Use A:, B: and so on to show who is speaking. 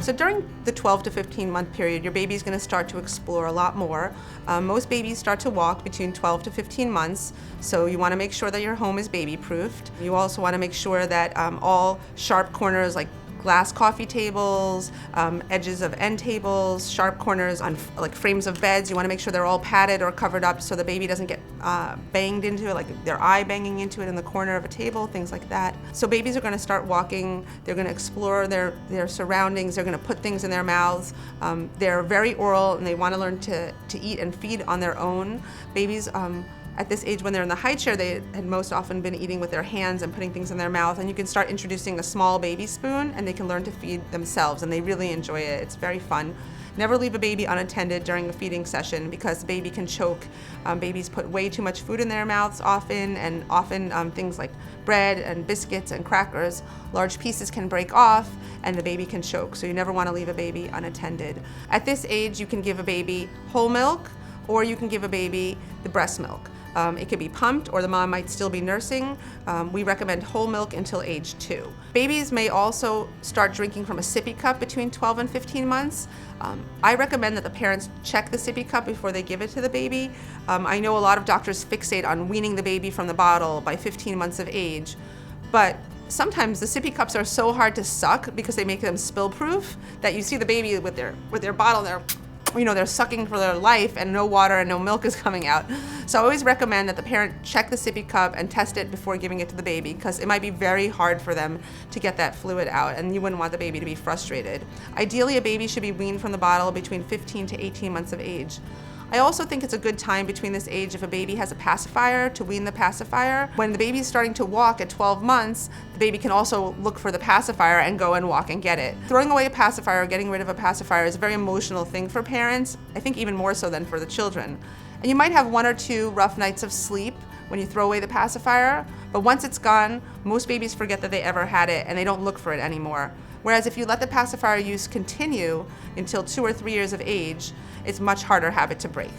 A: So during the 12 to 15 month period, your baby's going to start to explore a lot more. Most babies start to walk between 12 to 15 months, so you want to make sure that your home is baby-proofed. You also want to make sure that all sharp corners like glass coffee tables, edges of end tables, sharp corners on like frames of beds, you want to make sure they're all padded or covered up so the baby doesn't get banged into it, like their eye banging into it in the corner of a table, things like that. So babies are going to start walking, they're going to explore their surroundings, they're going to put things in their mouths. They're very oral and they want to learn to eat and feed on their own. Babies at this age, when they're in the high chair, they had most often been eating with their hands and putting things in their mouth, and you can start introducing a small baby spoon and they can learn to feed themselves, and they really enjoy it. It's very fun. Never leave a baby unattended during a feeding session because the baby can choke. Babies put way too much food in their mouths often, and often things like bread and biscuits and crackers, large pieces can break off and the baby can choke, so you never want to leave a baby unattended. At this age, you can give a baby whole milk or you can give a baby the breast milk. It could be pumped or the mom might still be nursing. We recommend whole milk until age 2. Babies may also start drinking from a sippy cup between 12 and 15 months. I recommend that the parents check the sippy cup before they give it to the baby. I know a lot of doctors fixate on weaning the baby from the bottle by 15 months of age, but sometimes the sippy cups are so hard to suck because they make them spill proof that you see the baby with their bottle there. They're sucking for their life and no water and no milk is coming out. So I always recommend that the parent check the sippy cup and test it before giving it to the baby because it might be very hard for them to get that fluid out and you wouldn't want the baby to be frustrated. Ideally, a baby should be weaned from the bottle between 15 to 18 months of age. I also think it's a good time between this age if a baby has a pacifier to wean the pacifier. When the baby is starting to walk at 12 months, the baby can also look for the pacifier and go and walk and get it. Throwing away a pacifier or getting rid of a pacifier is a very emotional thing for parents, I think even more so than for the children. And you might have 1 or 2 rough nights of sleep when you throw away the pacifier, but once it's gone, most babies forget that they ever had it and they don't look for it anymore. Whereas if you let the pacifier use continue until 2 or 3 years of age, it's a much harder habit to break.